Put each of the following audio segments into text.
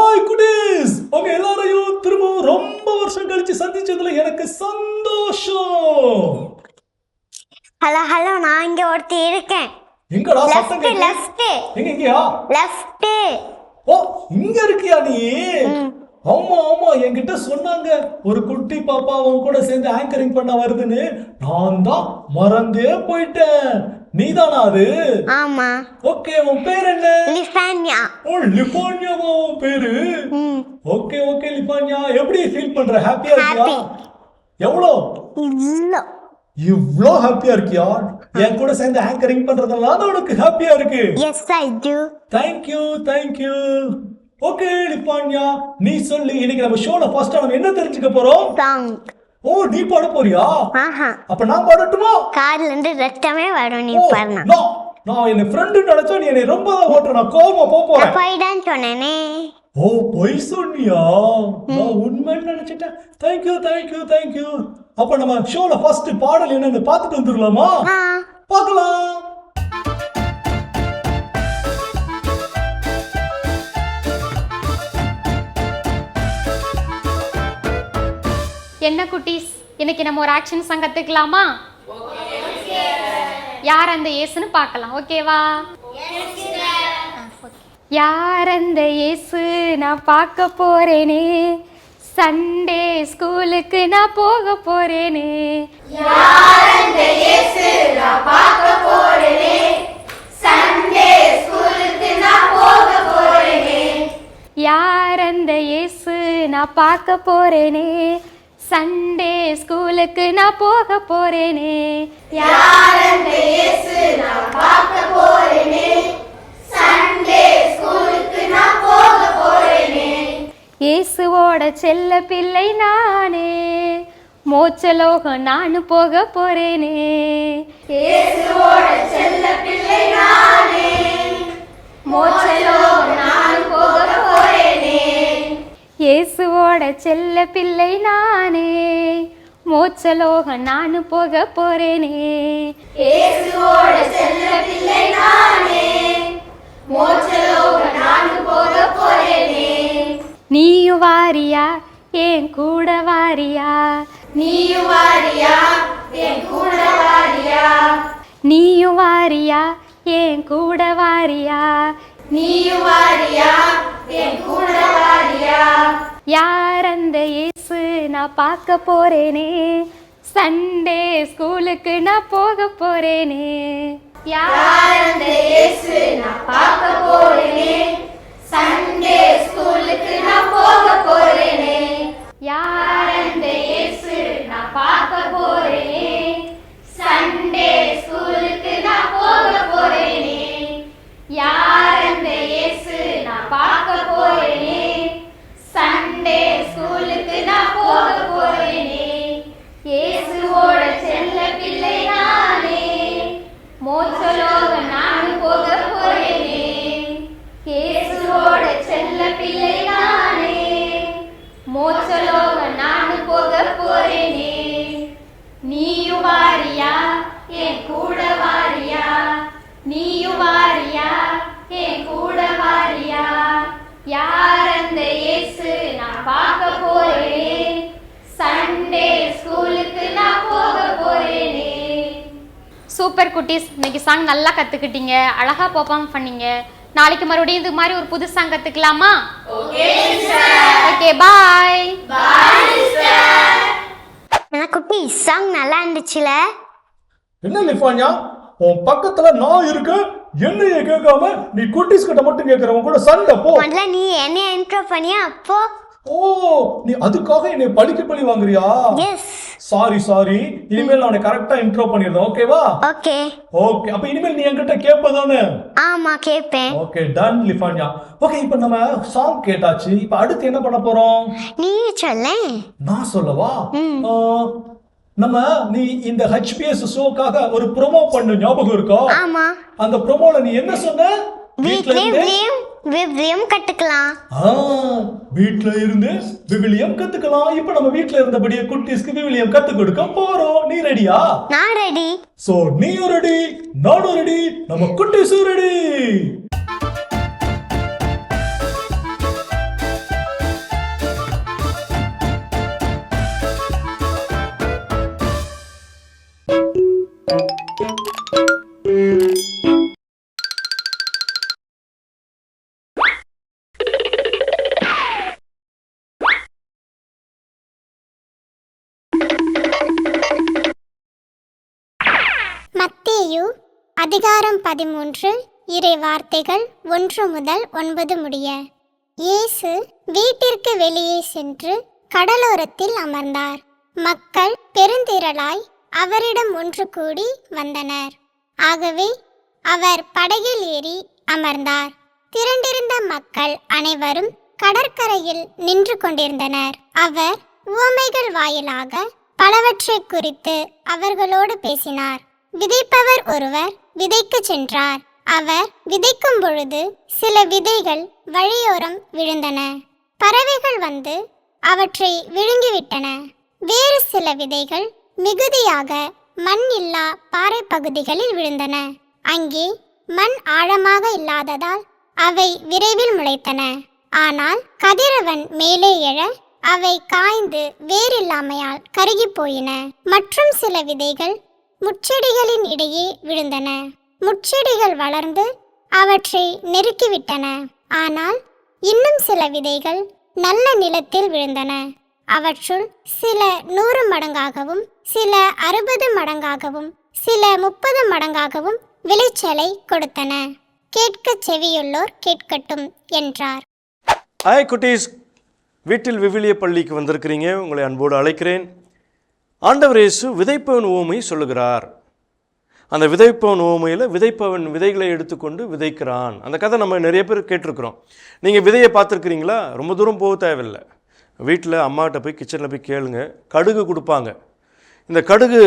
Hi குட்டீஸ், உங்க எல்லாரையும் திரும்பவும் ரொம்ப வருஷம் கழிச்சு சந்திச்சதுல எனக்கு சந்தோஷம். ஹலோ நான் இங்க ஒருத்தி இருக்கேன். எங்கடா சத்தம் கேக்குது? லெஃப்ட். எங்கயா? லெஃப்ட். ஓ, இங்க இருக்கியா நீ? ஆமா ஆமா, என்கிட்ட சொன்னாங்க ஒரு குட்டி பாப்பா அவன் கூட சேர்ந்து ஆங்கரிங் பண்ண வருதுன்னு. நான் தான் மறந்தே போயிட்டேன். நீதானா அது? ஆமா. ஓகே, உன் பேர் என்ன? லிஃபானியா. ஓ, லிஃபானியாவா உன் பேரு? ஓகே ஓகே லிஃபானியா, எப்படி ஃபீல் பண்ற? ஹாப்பியா இருக்கியா? எவ்வளோ இவ்ளோ ஹாப்பியா இருக்கியா? என் கூட சேர்ந்து ஆங்கரிங் பண்றதெல்லாம் உனக்கு ஹாப்பியா இருக்கு? Yes I do. Thank you. Okay லிஃபானியா, நீ சொல்லு, இன்னைக்கு நம்ம ஷோல ஃபர்ஸ்ட் நம்ம என்ன தெரிஞ்சுக்க போறோம்? சாங். ஓ, நீ பாட போறியா? ஆஹா. அப்ப நான் பாடட்டுமா? கார்ல இருந்து ரத்தமே வரும், நீ பாடுனா. நான் என்ன ஃப்ரெண்ட் நினைச்சா நீ என்னை ரொம்ப ஓட்டுற. நான் கோவமா போறேன். போய்தான் சொன்னேனே. ஓ, பொய் சொன்னியா? நான் உண்மைன்னு நினைச்சிட்டேன். Thank you. அப்ப நம்ம ஷோல ஃபர்ஸ்ட் பாடல் என்னன்னு பார்த்துட்டு வந்துடலாமா? பார்க்கலாம். என்ன குட்டீஸ், இன்னைக்கு நம்ம ஒரு ஆக்ஷன் சாங் கத்துக்கலாமா? யார் அந்த இயேசுன்னு பார்க்கலாம். ஓகேவா? யார் அந்த இயேசு நான் பார்க்க போறேனே, சண்டே ஸ்கூலுக்கு நான் போக போறேனே. யார் அந்த இயேசு நான் பார்க்க போறேனே, சண்டே ஸ்கூலுக்கு நான் போக போறேனே. யார் அந்த இயேசு நான் பார்க்க போறேனே, சண்டே ஸ்கூலுக்கு நான் போக போறேனே. யார் அந்த இயேசு நான் பார்க்க போறேனே, சண்டே ஸ்கூலுக்கு நான் போக போறேனே. இயேசுவோட செல்ல பிள்ளை நானே, மோட்சலோகம் நானு போக போறேனே. இயேசுவோட செல்ல பிள்ளை நானே, மோட்சலோகம் நானு போக போறேனே. இயேசுவோட செல்ல பிள்ளை நானே, மோட்சலோகம் நானு போக போறேனே. இயேசுவோட செல்ல பிள்ளை நானே, மோட்சலோகம் நானு போக போறேனே. நீயும் வாரியா என் கூட வாரியா, நீயும் வாரியா என் கூட வாரியா, நீயும் வாரியா என் கூட வாரியா, நீயும் வாரியா என் கூட வாரியா. யார் அந்த இயேசு நான் பார்க்க போறேனே, சண்டே ஸ்கூலுக்கு நான் போக போறேனே. யார் அந்த இயேசு நான் பார்க்க போறேனே, சண்டே ஸ்கூலுக்கு நான் போக போறேனே. யார் அந்த இயேசு நான் பார்க்க போறேனே, சண்டே ஸ்கூலுக்கு நான் போக போறேனே. யார் அந்த இயேசு நான் பார்க்க போறேனே, சண்டே ஸ்கூலுக்கு நான் போக போறேனே. இயேசுவோட செல்ல பிள்ளை நானே, மோட்சலோகம் நானு போக போறேனே. இயேசுவோட செல்ல பிள்ளை நானே, மோட்சலோகம் நானு போக போறேனே. நீயும் வாரியா என் கூட வாரியா, நீயும் வாரியா என் கூட வாரியா. யார் அந்த இயேசு நான் பார்க்க போறேனே, சண்டே ஸ்கூலுக்கு நான் போக போறேனே. சூப்பர் குட்டீஸ், இன்னைக்கு சாங் நல்லா கத்துக்கிட்டீங்க, அழகா பெர்ஃபார்ம் பண்ணீங்க. நாளைக்கு மறுபடியும் இது மாதிரி ஒரு புது சாங் கத்துக்கலாமா? ஓகே, பாய். குட்டி சாங் நல்லா இருந்துச்சுல. என்ன லிஃபானியா, உன் பக்கத்துல நான் இருக்கேன், என்னைய கேட்காம நீ குட்டீஸ் கிட்ட மட்டும் கேட்கறவன் கூட சண்டை போ. முதல்ல நீ என்னைய இன்ட்ரோ பண்ணியா? அப்போ ஓ, நீ அதுக்காக என்னை பழி வாங்குறியா? எஸ். சாரி, இனிமேல் நான் கரெக்டா இன்ட்ரோ பண்ணிடுறேன். ஓகேவா? ஓகே. அப்ப இனிமேல் நீ என்கிட்ட கேட்பதானே? ஆமா, கேட்பேன். Okay, ton லிஃபானியா. ஓகே, இப்போ நம்ம சாங் கேட்டாச்சு. இப்போ அடுத்து என்ன பண்ண போறோம்? நீ சொல்ல. நான் சொல்லவா? நீ இந்த HPS ஷோக்காக ஒரு ப்ரோமோ பண்ண ஞாபகம் இருக்கா? ஆமா. அந்த ப்ரோமோல நீ என்ன சொன்ன? விவிலியம் கத்துக்கலாம். வீட்ல இருந்து விவிலியம் கத்துக்கலாம். இப்ப நம்ம வீட்ல இருந்தபடியே குட்டீஸ்க்கு விவிலியம் கத்து கொடுக்க போறோம். நீ ரெடியா? நான் ரெடி. சோ நீயும் ரெடி, நானும் ரெடி, நம்ம குட்டீஸும் ரெடி. மத்தேயு அதிகாரம் 13 இறை வார்த்தைகள் 1 முதல் 9 முடிய. இயேசு வீட்டிற்கு வெளியே சென்று கடலோரத்தில் அமர்ந்தார். மக்கள் பெருந்திரளாய் அவரிடம் ஒன்று கூடி வந்தனர். ஆகவே அவர் படகில் ஏறி அமர்ந்தார். திரண்டிருந்த மக்கள் அனைவரும் கடற்கரையில் நின்று கொண்டிருந்தனர். அவர் உவமைகள் வாயிலாக பலவற்றை குறித்து அவர்களோடு பேசினார். விதைப்பவர் ஒருவர் விதைக்க சென்றார். அவர் விதைக்கும் பொழுது சில விதைகள் வழியோரம் விழுந்தன. பறவைகள் வந்து அவற்றை விழுங்கிவிட்டன. வேறு சில விதைகள் மிகுதியாக மண் இல்லா பாறை பகுதிகளில் விழுந்தன. அங்கே மண் ஆழமாக இல்லாததால் அவை விரைவில் முளைத்தன. ஆனால் கதிரவன் மேலே எழ அவை காய்ந்து வேறில்லாமையால் கருகி போயின. மற்றும் சில விதைகள் முட்செடிகளின் இடையே விழுந்தன. முட்செடிகள் வளர்ந்து அவற்றை நெருக்கிவிட்டன. ஆனால் இன்னும் சில விதைகள் நல்ல நிலத்தில் விழுந்தன. அவற்றுள் சில 100 மடங்காகவும் சில 60 மடங்காகவும் சில 30 மடங்காகவும் விளைச்சலை கொடுத்தன. கேட்க செவியுள்ளோர் கேட்கட்டும் என்றார். ஹாய் குட்டீஸ், வீட்டில் விவிலிய பள்ளிக்கு வந்திருக்கிறீங்க. உங்களை அன்போடு அழைக்கிறேன். ஆண்டவர் இயேசு விதைப்பவன் உவமை சொல்லுகிறார். அந்த விதைப்பவன் உவமையில் விதைப்பவன் விதைகளை எடுத்துக்கொண்டு விதைக்கிறான். அந்த கதை நம்ம நிறைய பேர் கேட்டிருக்கிறோம். நீங்கள் விதையை பார்த்துருக்கிறீங்களா? ரொம்ப தூரம் போக தேவையில்லை. வீட்டில் அம்மாட்ட போய் கிச்சனில் போய் கேளுங்க. கடுகு கொடுப்பாங்க. இந்த கடுகு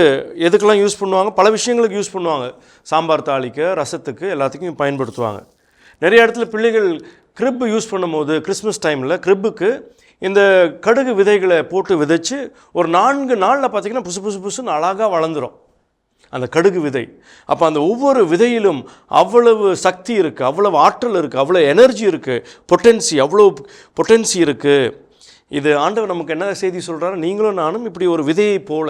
எதுக்கெல்லாம் யூஸ் பண்ணுவாங்க? பல விஷயங்களுக்கு யூஸ் பண்ணுவாங்க. சாம்பார் தாளிக்க, ரசத்துக்கு, எல்லாத்துக்கும் பயன்படுத்துவாங்க. நிறைய இடத்துல பிள்ளைகள் கிரிப்பு யூஸ் பண்ணும்போது கிறிஸ்மஸ் டைமில் கிரிப்புக்கு இந்த கடுகு விதைகளை போட்டு விதைச்சு ஒரு 4 நாளில் பார்த்திங்கன்னா புசு புசு புசுன்னு அழகாக வளர்ந்துடும் அந்த கடுகு விதை. அப்போ அந்த ஒவ்வொரு விதையிலும் அவ்வளவு சக்தி இருக்குது, அவ்வளவு ஆற்றல் இருக்குது, அவ்வளோ எனர்ஜி இருக்குது, அவ்வளோ பொட்டென்சி இருக்குது. இது ஆண்டவர் நமக்கு என்ன செய்தி சொல்கிறாரு? நீங்களும் நானும் இப்படி ஒரு விதையை போல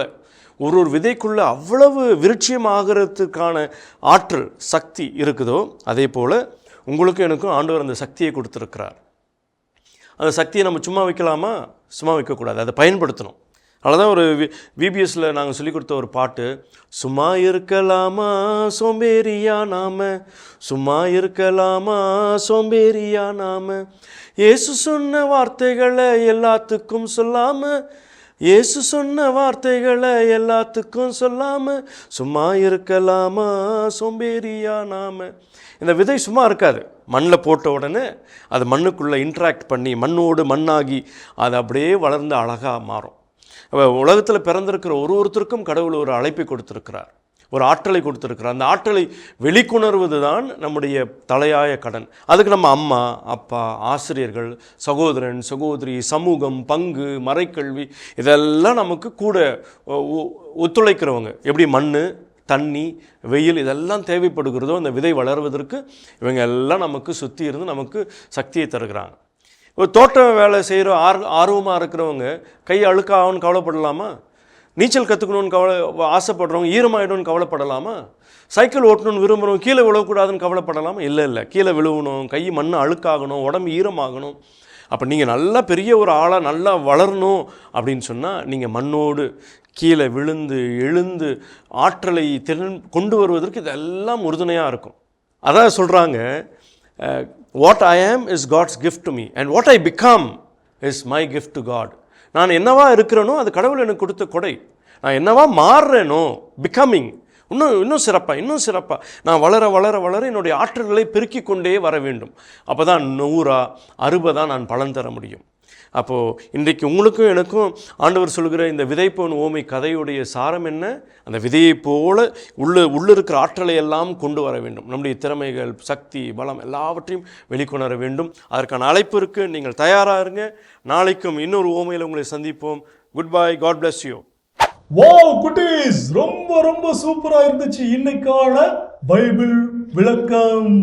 ஒரு விதைக்குள்ளே அவ்வளவு விருட்சியமாகிறதுக்கான ஆற்றல் சக்தி இருக்குதோ அதே போல் உங்களுக்கும் எனக்கும் ஆண்டவர் அந்த சக்தியை கொடுத்துருக்கிறார். அந்த சக்தியை நம்ம சும்மா வைக்கலாமா? சும்மா வைக்கக்கூடாது, அதை பயன்படுத்தணும். அதனால்தான் ஒரு விபிஎஸ்சில் நாங்கள் சொல்லிக் கொடுத்த ஒரு பாட்டு, சும்மா இருக்கலாமா சோம்பேறியா நாம, சும்மா இருக்கலாமா சோம்பேறியா நாம, இயேசு சொன்ன வார்த்தைகளை எல்லாத்துக்கும் சொல்லாம, இயேசு சொன்ன வார்த்தைகளை எல்லாத்துக்கும் சொல்லாம, சும்மா இருக்கலாமா சோம்பேறியா நாம. இந்த விதை சும்மா இருக்காது. மண்ணில் போட்ட உடனே அது மண்ணுக்குள்ளே இன்ட்ராக்ட் பண்ணி மண்ணோடு மண்ணாகி அது அப்படியே வளர்ந்து அழகாக மாறும். உலகத்தில் பிறந்திருக்கிற ஒருத்தருக்கும் கடவுள் ஒரு அழைப்பை கொடுத்துருக்கிறார், ஒரு ஆற்றலை கொடுத்துருக்கிறார். அந்த ஆற்றலை வெளிக்கொணர்வது தான் நம்முடைய தலையாய கடன். அதுக்கு நம்ம அம்மா, அப்பா, ஆசிரியர்கள், சகோதரன், சகோதரி, சமூகம், பங்கு, மறைக்கல்வி இதெல்லாம் நமக்கு கூட ஒத்துழைக்கிறவங்க. எப்படி மண், தண்ணி, வெயில் இதெல்லாம் தேவைப்படுகிறதோ அந்த விதை வளர்வதற்கு இவங்க எல்லாம் நமக்கு சுற்றி இருந்து நமக்கு சக்தியை தருகிறாங்க. ஒரு தோட்ட வேலை செய்கிற ஆர்வமாக இருக்கிறவங்க கை அழுக்காகணும்னு கவலைப்படலாமா? நீச்சல் கற்றுக்கணுன்னு ஆசைப்படுறவங்க ஈரமாயிடும்னு கவலைப்படலாமா? சைக்கிள் ஓட்டணும்னு விரும்புகிறவங்க கீழே விழக்கூடாதுன்னு கவலைப்படலாமா? இல்லை, கீழே விழுவணும், கை மண் அழுக்காகணும், உடம்பு ஈரமாகணும். அப்போ நீங்கள் நல்லா பெரிய ஒரு ஆளாக நல்லா வளரணும் அப்படின்னு சொன்னால் நீங்கள் மண்ணோடு கீழே விழுந்து எழுந்து ஆற்றலை கொண்டு வருவதற்கு இதெல்லாம் உறுதுணையாக இருக்கும். அதான் சொல்கிறாங்க, what I am is God's gift to me and what I become is my gift to God. நான் என்னவா இருக்கிறேனோ அது கடவுள் எனக்கு கொடுத்த கொடை. நான் என்னவா மாறுறேனோ, பிகமிங், இன்னும் சிறப்பாக நான் வளர வளர வளர என்னுடைய ஆற்றல்களை பெருக்கிக் கொண்டே வர வேண்டும். அப்போ தான் 100 60 நான் பலன் தர முடியும். அப்போது இன்றைக்கு உங்களுக்கும் எனக்கும் ஆண்டவர் சொல்கிற இந்த விதைப்பவன் ஓமை கதையுடைய சாரம் என்ன? அந்த விதையை போல உள்ளே இருக்கிற ஆற்றலை எல்லாம் கொண்டு வர வேண்டும். நம்முடைய திறமைகள், சக்தி, பலம் எல்லாவற்றையும் வெளிக்கொணர வேண்டும். அதற்கான அழைப்பு இருக்குது. நீங்கள் தயாராக இருங்க. நாளைக்கும் இன்னொரு ஓமையில் உங்களை சந்திப்போம். Good bye. God bless you. Wow குட்டீஸ், ரொம்ப ரொம்ப சூப்பரா இருந்துச்சு இன்னைக்கான பைபிள் விளக்கம்.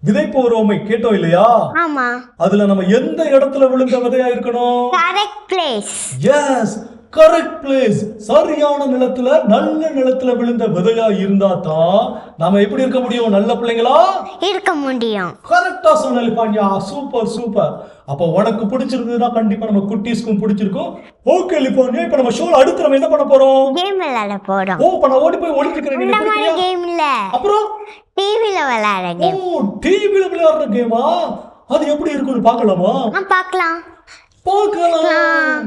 விதைப்போர் ஓமை கேட்டோம் இல்லையா? ஆமா. அதுல நம்ம எந்த இடத்துல விழுந்த விதையா இருக்கணும்? Correct place. Yes, correct place. சரியான நிலத்துல நல்ல நிலத்துல விழுந்த விதையா இருந்தா தான் நாம எப்படி இருக்க முடியும்? நல்ல பிள்ளைங்களா இருக்க முடியும். கரெக்டா சொன்ன லிபான்யா. Super super. அப்ப உனக்கு பிடிச்சிருந்ததுன்னா கண்டிப்பா நம்ம குட்டீஸ்க்கும் பிடிச்சிருக்கும். ஓகே லிபான்யா, இப்ப நம்ம ஷோல அடுத்து நம்ம என்ன பண்ண போறோம்? கேம் விளையாட போறோம். ஓ, இப்ப நான் ஓடி போய் ஒளிஞ்சுக்கிறேன். இந்த மாதிரி கேம் இல்ல, அப்புறம் டிவில விளையாட ஓ, கேம். டிவில விளையாடுற கேமா? அது எப்படி இருக்குன்னு பார்க்கலாமா? பார்க்கலாம். பார்க்கலாம்.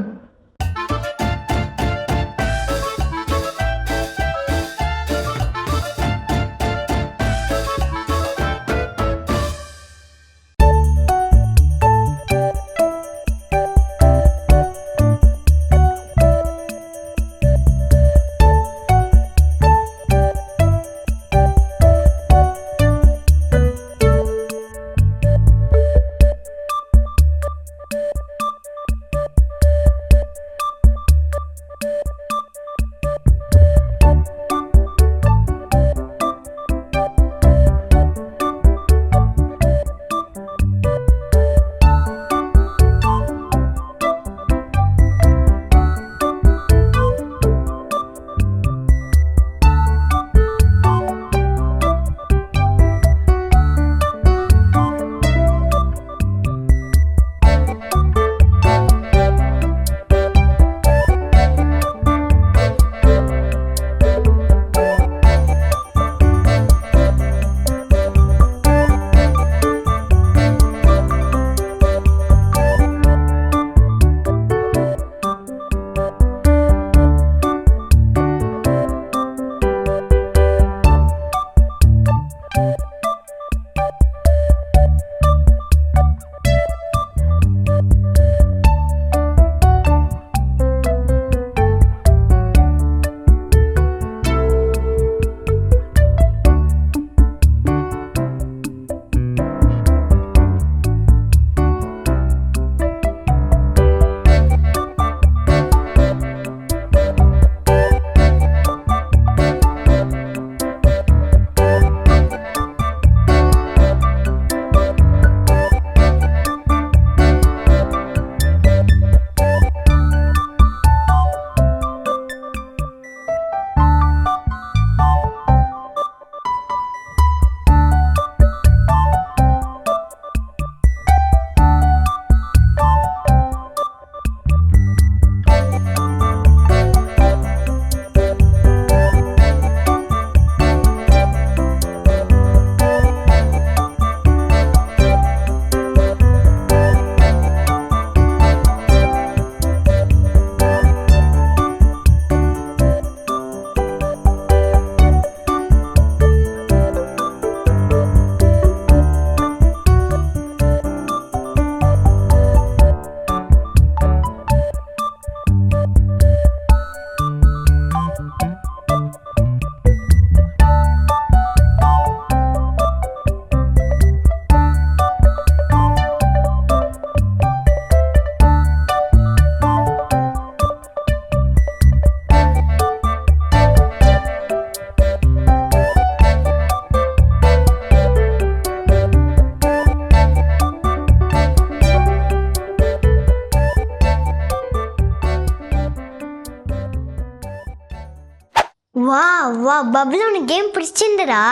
வா வா பப்ளு, உனக்கு கேம் பிடிச்சிருந்ததா?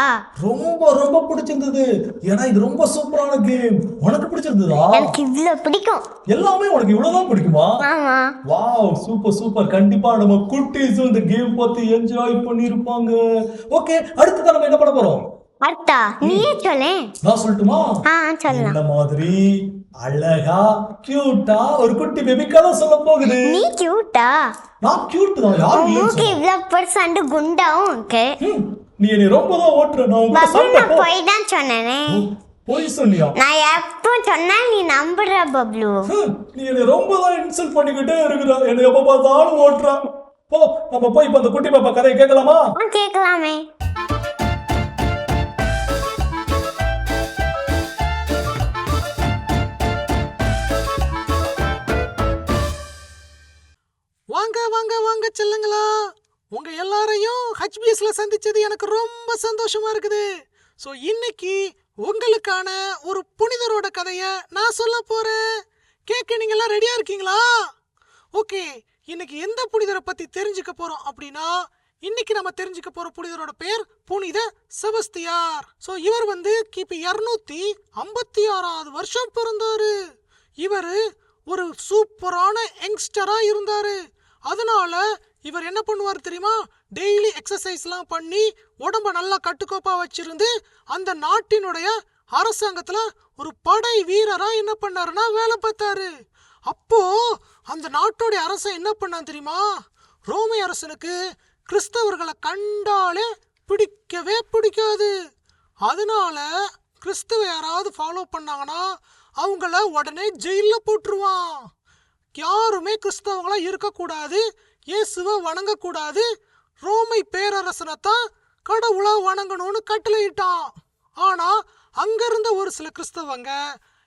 ரொம்ப ரொம்ப பிடிச்சிருந்தது. ஏன்னா இது ரொம்ப சூப்பரான கேம். உனக்கு பிடிச்சிருந்ததா? எனக்கு இவ்ளோ பிடிக்கும். எல்லாமே உனக்கு இவ்வளவுதான் பிடிக்குமா? ஆமா. Wow, super super. கண்டிப்பா நம்ம குட்டீஸும் இந்த கேம் பார்த்து என்ஜாய் பண்ணிருப்பாங்க. ஓகே, அடுத்து நம்ம என்ன பண்ண போறோம்? அர்த்தா நீயே சொல்லு. நான் சொல்லட்டுமா? சொல்லலாம். இந்த மாதிரி அழகா கியூட்டா ஒரு குட்டி பேபி கதை சொல்ல போகுது. நீ கியூட்டா? நான் கியூட் தான். யார் இல்லன்னு மூக்கு இவ்ளோ பெருசாண்டு குண்டாவும் இருக்கு. நீ என்னை ரொம்ப தான் ஓட்டுற. நான் உன்கிட்ட பப்ளு, சண்டை நான் போய் தான் சொன்னேனே. போய் சொன்னியா? நான் எப்போ சொன்னா நீ நம்புற பப்ளு? நீ என்னை ரொம்ப தான் இன்சல்ட் பண்ணிக்கிட்டே இருக்கிற. என்னை எப்ப பார்த்தாலும் ஓட்டுற. போ, நம்ம போய் இப்ப அந்த குட்டி பாப்பா கதையை கேட்கலாமா? கேட்கலாமே. வாங்க வாங்க வாங்க செல்லுங்களா, உங்க எல்லாரையும் HBSல சந்திச்சது எனக்கு ரொம்ப சந்தோஷமா இருக்குது. ஸோ இன்னைக்கு உங்களுக்கான ஒரு புனிதரோட கதையை நான் சொல்ல போறேன். கேட்க நீங்கெல்லாம் ரெடியா இருக்கீங்களா? ஓகே, இன்னைக்கு எந்த புனிதரை பத்தி தெரிஞ்சுக்க போறோம் அப்படின்னா, இன்னைக்கு நம்ம தெரிஞ்சுக்க போற புனிதரோட பெயர் புனித செபஸ்தியார். சோ இவர் கிபி 256வது வருஷம் பிறந்தாரு. இவர் ஒரு சூப்பரான யங்ஸ்டரா இருந்தாரு. அதனால இவர் என்ன பண்ணுவார் தெரியுமா? டெய்லி எக்ஸசைஸ்லாம் பண்ணி உடம்ப நல்லா கட்டுக்கோப்பா வச்சிருந்து அந்த நாட்டினுடைய அரசாங்கத்துல ஒரு படை வீரரா என்ன பண்ணாருன்னா வேலை பார்த்தாரு. அப்போ அந்த நாட்டோடைய அரசன் என்ன பண்ணான் தெரியுமா? ரோமை அரசனுக்கு கிறிஸ்தவர்களை கண்டாலே பிடிக்கவே பிடிக்காது. அதனால கிறிஸ்தவ யாராவது ஃபாலோ பண்ணாங்கன்னா அவங்கள உடனே ஜெயில போட்டுருவான். யாருமே கிறிஸ்தவங்களா இருக்கக்கூடாது, இயேசுவை வணங்கக்கூடாது, ரோமை பேரரசனைத்தான் கடவுளா வணங்கணும்னு கட்டளையிட்டான். ஆனா அங்க இருந்த ஒரு சில கிறிஸ்தவங்க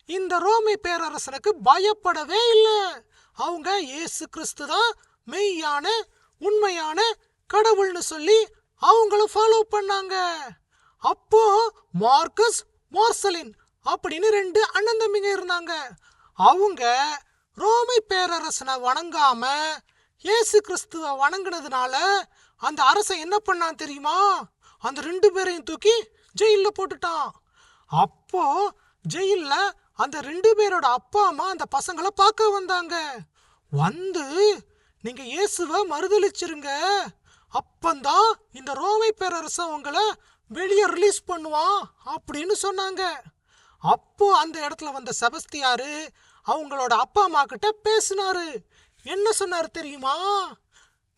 இந்த ரோமை பேரரசனுக்கு பயப்படவே இல்லை. அவங்க இயேசு கிறிஸ்து தான் மெய்யான உண்மையான கடவுள்னு சொல்லி அவங்களும் ஃபாலோ பண்ணாங்க. அப்போ மார்க்கஸ், மார்சலின் அப்படின்னு 2 அண்ணன் தம்பிங்க இருந்தாங்க. அவங்க ரோமை பேரரசனை வணங்காம இயேசு கிறிஸ்துவ வணங்கினதுனால அந்த அரசன் என்ன பண்ணான் தெரியுமா? அந்த 2 பேரையும் தூக்கி ஜெயில போட்டுட்டான். அப்போ ஜெயில்ல அந்த 2 பேரோட அப்பா அம்மா அந்த பசங்களை பார்க்க வந்தாங்க. நீங்க இயேசுவை மறுதலிச்சிருங்க, அப்பந்தான் இந்த ரோமை பேரரசன் உங்களை வெளியே ரிலீஸ் பண்ணுவான் அப்படின்னு சொன்னாங்க. அப்போ அந்த இடத்துல வந்த செபஸ்தியாரு அவங்களோட அப்பா அம்மா கிட்ட பேசினாரு. என்ன சொன்னாரு தெரியுமா?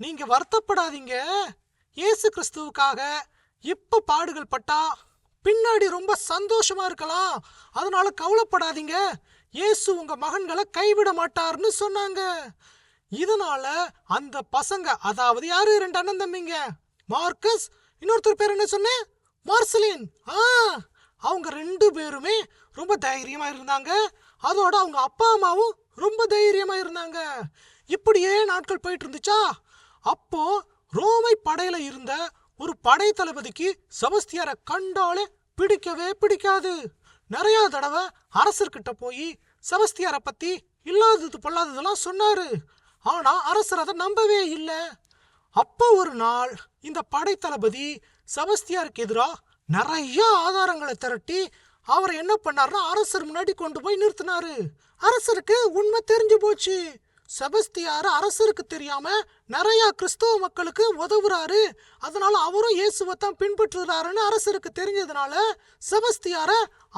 நீங்க வருத்தப்படாதீங்க, இயேசு கிறிஸ்துவுக்காக இப்ப பாடுகள் பட்டா பின்னாடி ரொம்ப சந்தோஷமா இருக்கலாம், அதனால கவலைப்படாதீங்க, இயேசு உங்க மகன்களை கைவிட மாட்டார்னு சொன்னாங்க. இதனால அந்த பசங்க, அதாவது யாரு 2 அண்ணன் தம்பிங்க, மார்க்கஸ், இன்னொருத்தர் பேர் என்ன சொன்னேன், மார்சலின், அவங்க 2 பேருமே ரொம்ப தைரியமா இருந்தாங்க. அதோட அவங்க அப்பா அம்மாவும் ரொம்ப தைரியமா இருந்தாங்க. இப்படியே நாட்கள் போயிட்டு இருந்துச்சா. அப்போ ரோமை படையில இருந்த ஒரு படை தளபதிக்கு செபஸ்தியாரை கண்டாலே பிடிக்கவே பிடிக்காது. நிறைய தடவை அரசர்கிட்ட போய் செபஸ்தியாரை பத்தி இல்லாதது பொல்லாததெல்லாம் சொன்னாரு. ஆனா அரசர் அதை நம்பவே இல்லை. அப்போ ஒரு நாள் இந்த படை தளபதி செபஸ்தியாருக்கு எதிராக நிறைய ஆதாரங்களை திரட்டி அவரை என்ன பண்ணாருன்னா அரசர் முன்னாடி கொண்டு போய் நிறுத்தினாரு. அரசருக்கு உண்மை தெரிஞ்சு போச்சு. செபஸ்தியார் அரசருக்கு தெரியாம நிறைய கிறிஸ்தவ மக்களுக்கு உதவுறாரு, அதனால அவரும் இயேசுவை தான் பின்பற்றுறாருன்னு அரசருக்கு தெரிஞ்சதுனால செபஸ்தியார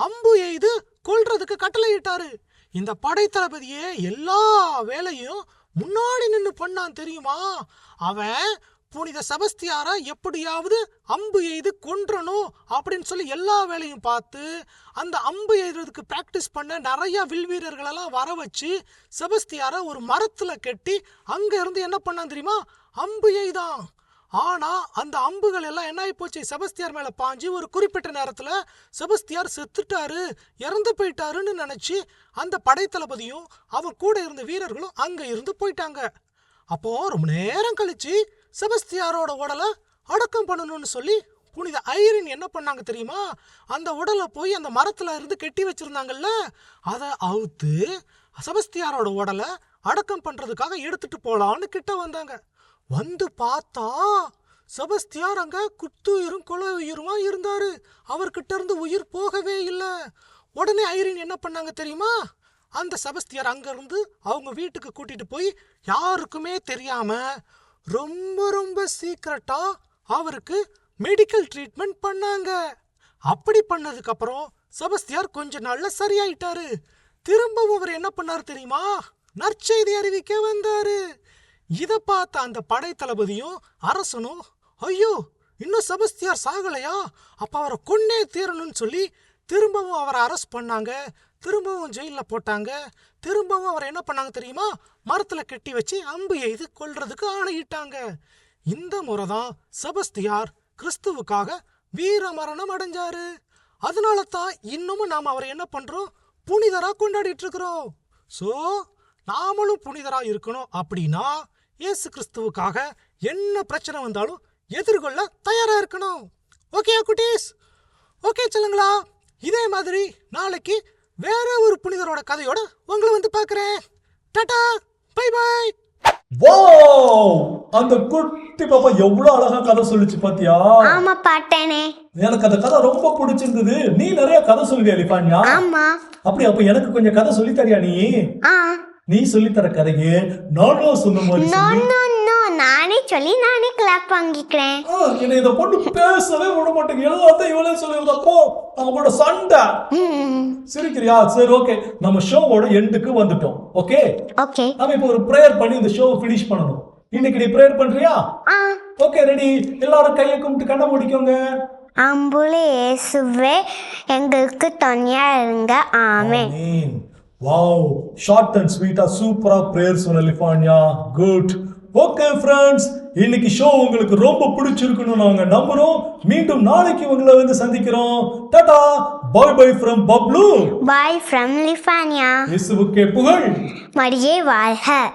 அம்பு எய்து கொல்றதுக்கு கட்டளையிட்டாரு. இந்த படை தளபதியே எல்லா வேலையும் முன்னாடி நின்று பண்ணான் தெரியுமா? அவன் புனித செபஸ்தியார எப்படியாவது அம்பு எய்து கொன்றணும் அப்படின்னு சொல்லி எல்லா வேலையும் பார்த்து அந்த அம்பு எய்துறதுக்கு பிராக்டிஸ் பண்ண நிறைய வில் வீரர்களெல்லாம் வர வச்சு செபஸ்தியார ஒரு மரத்துல கட்டி அங்க இருந்து என்ன பண்ணான் தெரியுமா? அம்பு எய்தான். ஆனா அந்த அம்புகள் எல்லாம் என்ன ஆகி போச்சு, செபஸ்தியார் மேல பாஞ்சு ஒரு குறிப்பிட்ட நேரத்துல செபஸ்தியார் செத்துட்டாரு, இறந்து போயிட்டாருன்னு நினைச்சு அந்த படை தளபதியும் அவன் கூட இருந்த வீரர்களும் அங்க இருந்து போயிட்டாங்க. அப்போ ரொம்ப நேரம் கழிச்சு செபஸ்தியாரோட உடலை அடக்கம் பண்ணணும்னு சொல்லி புனித ஐரின் என்ன பண்ணாங்க தெரியுமா? அந்த உடலை போய் அந்த மரத்துல இருந்து கெட்டி வச்சிருந்தாங்கல்ல, அதை அவுத்து செபஸ்தியாரோட உடலை அடக்கம் பண்றதுக்காக எடுத்துட்டு போலான்னு கிட்ட வந்தாங்க. வந்து பார்த்தா செபஸ்தியார் அங்க குத்துயிரும் கொலை உயிருமா இருந்தாரு. அவர்கிட்ட இருந்து உயிர் போகவே இல்லை. உடனே ஐரின் என்ன பண்ணாங்க தெரியுமா? அந்த செபஸ்தியார் அங்க இருந்து அவங்க வீட்டுக்கு கூட்டிட்டு போய் யாருக்குமே தெரியாம ரொம்ப ரொம்ப சீக்கிரட்டா அவருக்கு மெடிக்கல் ட்ரீட்மெண்ட் பண்ணாங்க. அப்படி பண்ணதுக்கு அப்புறம் செபஸ்தியார் கொஞ்ச நாள்ல சரியாயிட்டாரு. திரும்பவும் அவர் என்ன பண்ணாரு தெரியுமா? நற்செய்தி அறிவிக்க வந்தாரு. இதை பார்த்த அந்த படை தளபதியும் அரசனும், ஐயோ இன்னும் செபஸ்தியார் சாகலையா, அப்ப அவரை கொன்னே தீரணும்னு சொல்லி திரும்பவும் அவரை அரெஸ்ட் பண்ணாங்க. திரும்பவும் ஜெயிலில் போட்டாங்க. திரும்பவும் அவரை என்ன பண்ணாங்க தெரியுமா? மரத்தில் கட்டி வச்சு அம்பு எய்து கொல்றதுக்கு ஆணையிட்டாங்க. இந்த முறை தான் செபஸ்தியார் கிறிஸ்துவுக்காக வீர மரணம் அடைஞ்சாரு. அதனால தான் இன்னமும் நாம் அவரை என்ன பண்றோம்? புனிதரா கொண்டாடிட்டு இருக்கிறோம். ஸோ நாமளும் புனிதரா இருக்கணும் அப்படின்னா இயேசு கிறிஸ்துவுக்காக என்ன பிரச்சனை வந்தாலும் எதிர்கொள்ள தயாரா இருக்கணும். ஓகே குட்டீஸ்? ஓகே சொல்லுங்களா? இதே மாதிரி நாளைக்கு வேற ஒரு புனிதரோட கதையோட உங்களை வந்து பார்க்குறேன். Tata, bye by. வாவ், அந்த குட்டி பாப்பா எவ்வளவு அழகா கதை சொல்லுச்சு பாத்தியா? ஆமா பாட்டனே. எனக்கு அந்த கதை ரொம்ப பிடிச்சிருந்தது. நீ நிறைய கதை சொல்லுவியா லிஃபான்யா? ஆமா. அப்ப எனக்கு கொஞ்சம் கதை சொல்லி தரியா நீ? ஆ. நீ சொல்லித்தர கதையே நானும் சொன்ன மாதிரி நோ சொல்லி. நோ நோ, நானே சொல்லி நானே கிளாப் வாங்கிக்கிறேன். என்னை இதை பொண்ணு பேசவே விட மாட்டேங்க. எல்லாத்தையும் இவளே சொல்லிருந்தப்போ அவங்களோட சண்டை. சிரிக்கிறியா? சரி, ஓகே. நம்ம ஷோவோட எண்டுக்கு வந்துட்டோம். Okay okay. நம்ம இப்போ ஒரு ப்ரேயர் பண்ணி இந்த ஷோவை ஃபினிஷ் பண்ணணும். இன்னைக்கு நீ ப்ரேயர் பண்றியா? ஆ. Okay, ready. எல்லாரும் கையை கும்பிட்டு கண்ணை மூடிக்கோங்க. அம்புலி இயேசுவே எங்களுக்கு துணையா இருங்க. ஆமென். ஆமென். வாவ், ஷார்ட் அண்ட் ஸ்வீட்டா சூப்பரா பிரேயர் சொன்ன லிஃபான்யா. குட். ஓகே ஃப்ரெண்ட்ஸ், இன்னைக்கு ஷோ உங்களுக்கு ரொம்ப பிடிச்சிருக்குன்னு நாங்க நம்புறோம். மீண்டும் நாளைக்கு உங்களை வந்து சந்திக்கிறோம். Tata, bye bye from Bablu. Bye from லிஃபானியா. இயேசுவுக்கே புகழ். மரியே வாழ்க.